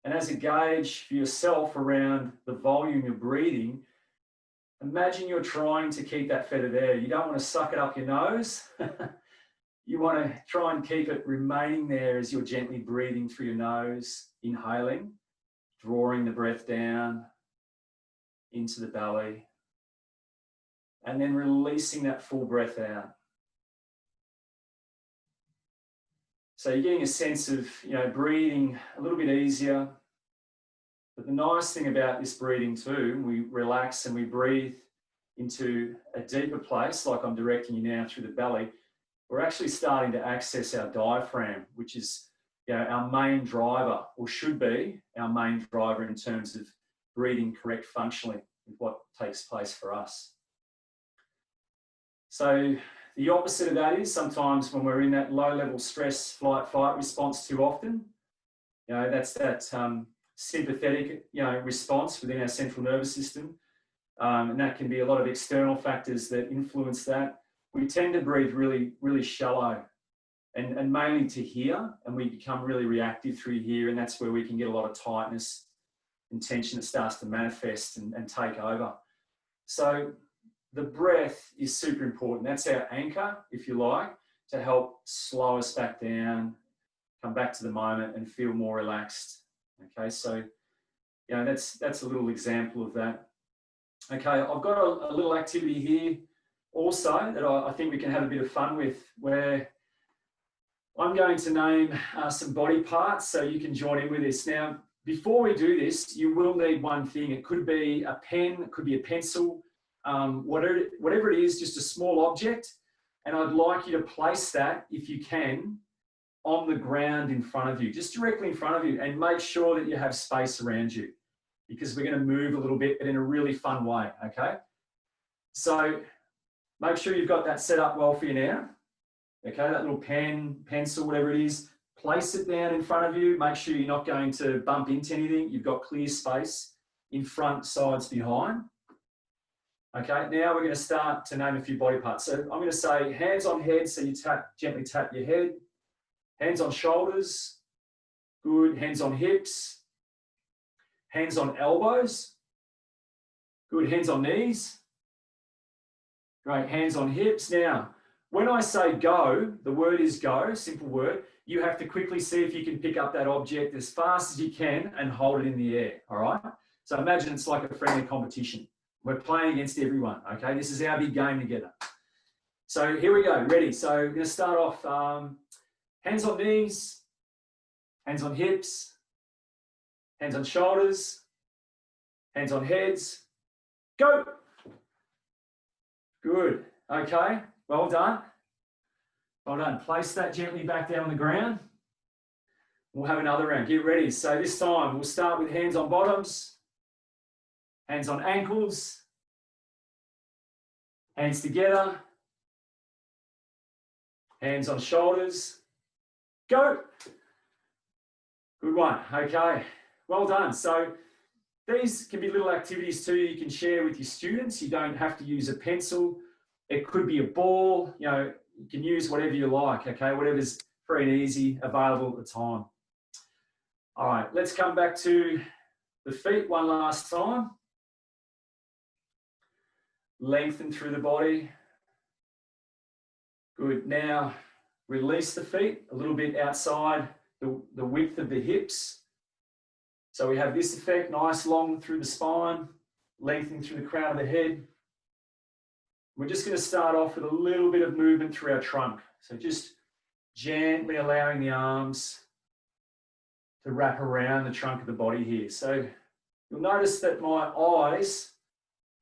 And as a gauge for yourself around the volume you're breathing, imagine you're trying to keep that feather there. You don't want to suck it up your nose. You want to try and keep it remaining there as you're gently breathing through your nose, inhaling, drawing the breath down into the belly, and then releasing that full breath out. So you're getting a sense of, you know, breathing a little bit easier. But the nice thing about this breathing too, we relax and we breathe into a deeper place, like I'm directing you now through the belly. We're actually starting to access our diaphragm, which is, you know, our main driver, or should be our main driver in terms of breathing correct functionally with what takes place for us. So the opposite of that is sometimes when we're in that low-level stress, flight, fight response too often, you know, that's that sympathetic, you know, response within our central nervous system. And that can be a lot of external factors that influence that. We tend to breathe really, really shallow and mainly to here, and we become really reactive through here, and that's where we can get a lot of tightness and tension that starts to manifest and take over. So the breath is super important. That's our anchor, if you like, to help slow us back down, come back to the moment and feel more relaxed. Okay, so, you know, that's a little example of that. Okay, I've got a little activity here also that I think we can have a bit of fun with, where I'm going to name some body parts so you can join in with this. Now, before we do this, you will need one thing. It could be a pen, it could be a pencil, whatever it is, just a small object. And I'd like you to place that, if you can, on the ground in front of you, just directly in front of you, and make sure that you have space around you, because we're going to move a little bit, but in a really fun way, okay? So make sure you've got that set up well for you now. Okay, that little pen, pencil, whatever it is, place it down in front of you. Make sure you're not going to bump into anything. You've got clear space in front, sides, behind. Okay, now we're going to start to name a few body parts. So I'm going to say hands on head, so you gently tap your head. Hands on shoulders, good. Hands on hips. Hands on elbows, good. Hands on knees. Great, hands on hips. Now, when I say go, the word is go, simple word. You have to quickly see if you can pick up that object as fast as you can and hold it in the air, all right? So imagine it's like a friendly competition. We're playing against everyone, okay? This is our big game together. So here we go, ready. So we're gonna start off hands on knees, hands on hips, hands on shoulders, hands on heads. Go. Good, okay, well done. Well done, place that gently back down on the ground. We'll have another round, get ready. So this time we'll start with hands on bottoms, hands on ankles, hands together, hands on shoulders. Go. Good one, okay, well done. So these can be little activities too you can share with your students. You don't have to use a pencil. It could be a ball, you know, you can use whatever you like, okay, whatever's free and easy available at the time. All right, let's come back to the feet one last time. Lengthen through the body. Good, now release the feet a little bit outside the width of the hips. So we have this effect, nice long through the spine, lengthening through the crown of the head. We're just going to start off with a little bit of movement through our trunk. So just gently allowing the arms to wrap around the trunk of the body here. So you'll notice that my eyes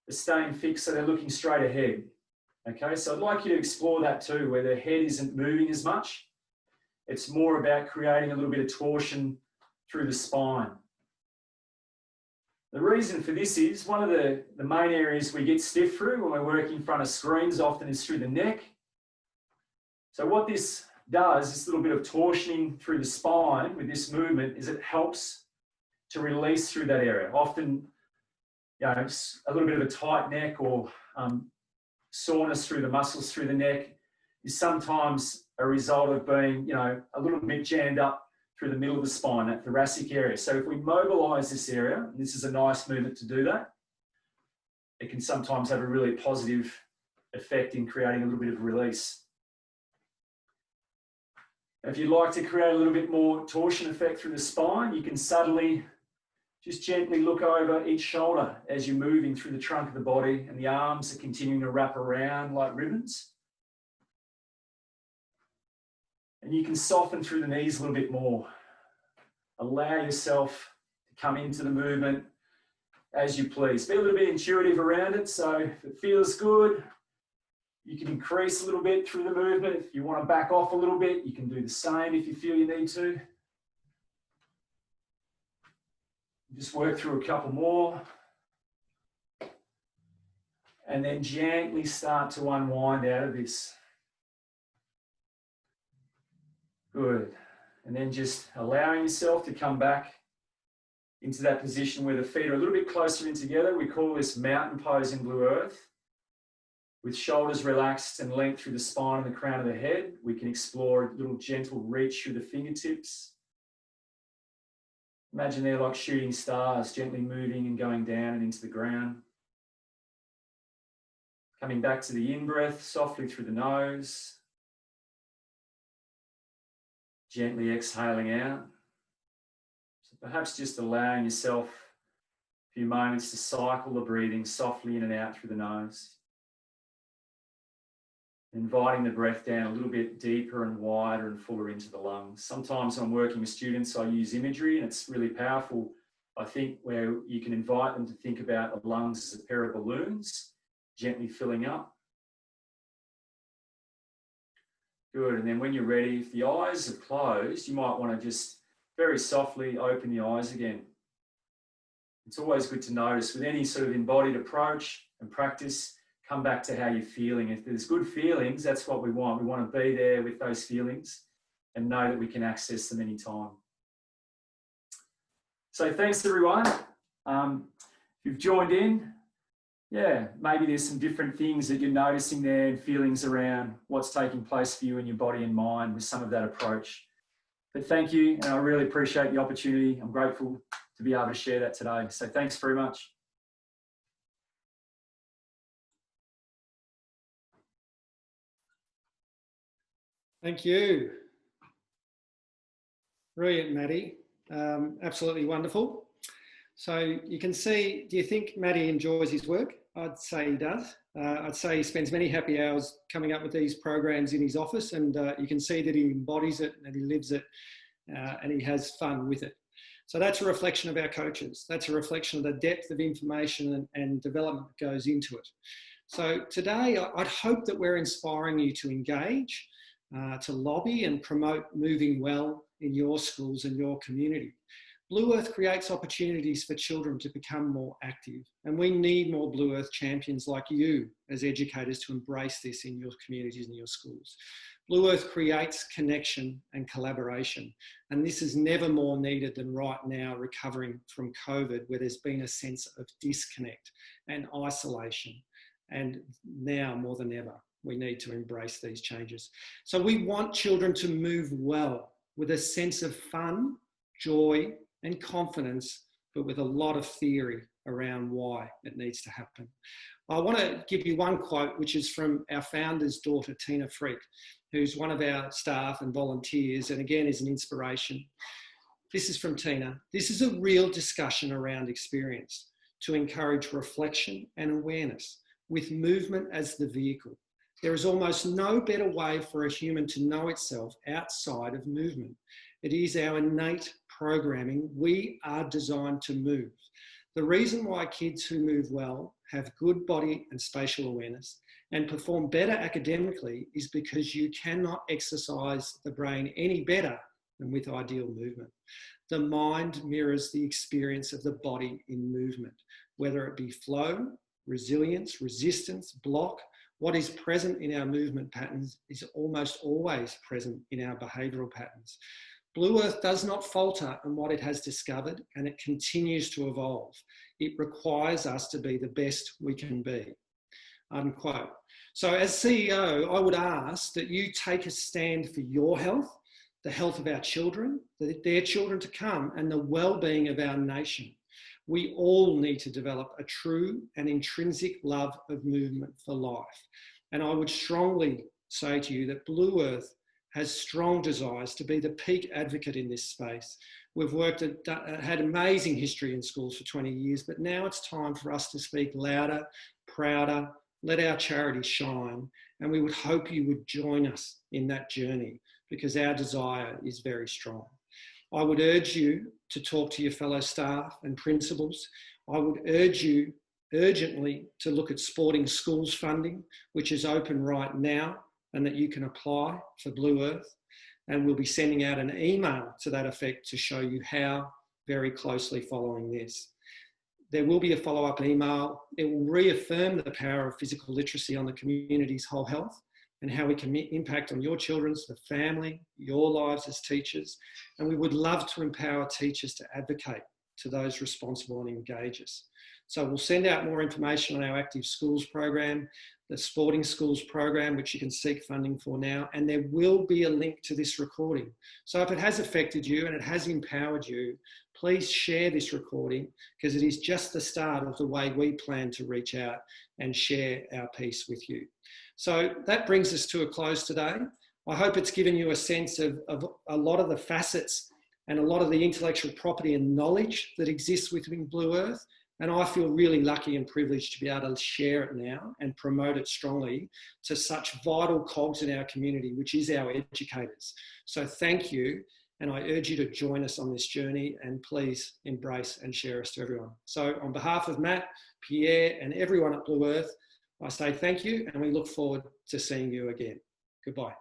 are staying fixed, so they're looking straight ahead. Okay, so I'd like you to explore that too, where the head isn't moving as much. It's more about creating a little bit of torsion through the spine. The reason for this is one of the main areas we get stiff through when we're working in front of screens often is through the neck. So what this does, this little bit of torsioning through the spine with this movement, is it helps to release through that area. Often, you know, a little bit of a tight neck or soreness through the muscles through the neck is sometimes a result of being, you know, a little bit jammed up through the middle of the spine, that thoracic area. So if we mobilize this area, and this is a nice movement to do that, it can sometimes have a really positive effect in creating a little bit of release. If you'd like to create a little bit more torsion effect through the spine, you can subtly, just gently look over each shoulder as you're moving through the trunk of the body, and the arms are continuing to wrap around like ribbons. And you can soften through the knees a little bit more. Allow yourself to come into the movement as you please. Be a little bit intuitive around it. So if it feels good, you can increase a little bit through the movement. If you want to back off a little bit, you can do the same if you feel you need to. Just work through a couple more. And then gently start to unwind out of this. Good. And then just allowing yourself to come back into that position where the feet are a little bit closer in together. We call this mountain pose in Bluearth. With shoulders relaxed and length through the spine and the crown of the head, we can explore a little gentle reach through the fingertips. Imagine they're like shooting stars, gently moving and going down and into the ground. Coming back to the in-breath, softly through the nose. Gently exhaling out. So perhaps just allowing yourself a few moments to cycle the breathing softly in and out through the nose. Inviting the breath down a little bit deeper and wider and fuller into the lungs. Sometimes when I'm working with students, I use imagery, and it's really powerful, I think, where you can invite them to think about the lungs as a pair of balloons, gently filling up. Good, and then when you're ready, if the eyes are closed, you might want to just very softly open the eyes again. It's always good to notice with any sort of embodied approach and practice, come back to how you're feeling. If there's good feelings, that's what we want. We want to be there with those feelings and know that we can access them anytime. So thanks everyone. If you've joined in, yeah, maybe there's some different things that you're noticing there and feelings around what's taking place for you in your body and mind with some of that approach. But thank you, and I really appreciate the opportunity. I'm grateful to be able to share that today. So thanks very much. Thank you. Brilliant, Maddie. Absolutely wonderful. So you can see, do you think Maddie enjoys his work? I'd say he does. I'd say he spends many happy hours coming up with these programs in his office, and you can see that he embodies it and he lives it and he has fun with it. So that's a reflection of our coaches. That's a reflection of the depth of information and development that goes into it. So today, I'd hope that we're inspiring you to engage, to lobby and promote moving well in your schools and your community. Bluearth creates opportunities for children to become more active, and we need more Bluearth champions like you as educators to embrace this in your communities and your schools. Bluearth creates connection and collaboration, and this is never more needed than right now, recovering from COVID, where there's been a sense of disconnect and isolation, and now more than ever, we need to embrace these changes. So we want children to move well with a sense of fun, joy, and confidence, but with a lot of theory around why it needs to happen. I want to give you one quote, which is from our founder's daughter, Tina Freak, who's one of our staff and volunteers, and again is an inspiration. This is from Tina. This is a real discussion around experience to encourage reflection and awareness with movement as the vehicle. There is almost no better way for a human to know itself outside of movement. It is our innate programming. We are designed to move. The reason why kids who move well have good body and spatial awareness and perform better academically is because you cannot exercise the brain any better than with ideal movement. The mind mirrors the experience of the body in movement, whether it be flow, resilience, resistance, block. What is present in our movement patterns is almost always present in our behavioural patterns. Bluearth does not falter in what it has discovered, and it continues to evolve. It requires us to be the best we can be. Unquote. So as CEO, I would ask that you take a stand for your health, the health of our children, their children to come, and the well-being of our nation. We all need to develop a true and intrinsic love of movement for life. And I would strongly say to you that Bluearth has strong desires to be the peak advocate in this space. We've had amazing history in schools for 20 years, but now it's time for us to speak louder, prouder, let our charity shine, and we would hope you would join us in that journey because our desire is very strong. I would urge you to talk to your fellow staff and principals. I would urge you urgently to look at sporting schools funding, which is open right now, and that you can apply for Bluearth. And we'll be sending out an email to that effect to show you how very closely following this. There will be a follow-up email. It will reaffirm the power of physical literacy on the community's whole health and how we can impact on your children's, the family, your lives as teachers. And we would love to empower teachers to advocate to those responsible and engage us. So we'll send out more information on our Active Schools program, the Sporting Schools program, which you can seek funding for now, and there will be a link to this recording. So if it has affected you and it has empowered you, please share this recording because it is just the start of the way we plan to reach out and share our piece with you. So that brings us to a close today. I hope it's given you a sense of a lot of the facets and a lot of the intellectual property and knowledge that exists within Bluearth. And I feel really lucky and privileged to be able to share it now and promote it strongly to such vital cogs in our community, which is our educators. So thank you. And I urge you to join us on this journey and please embrace and share us to everyone. So on behalf of Matt, Pierre, and everyone at Bluearth, I say thank you and we look forward to seeing you again. Goodbye.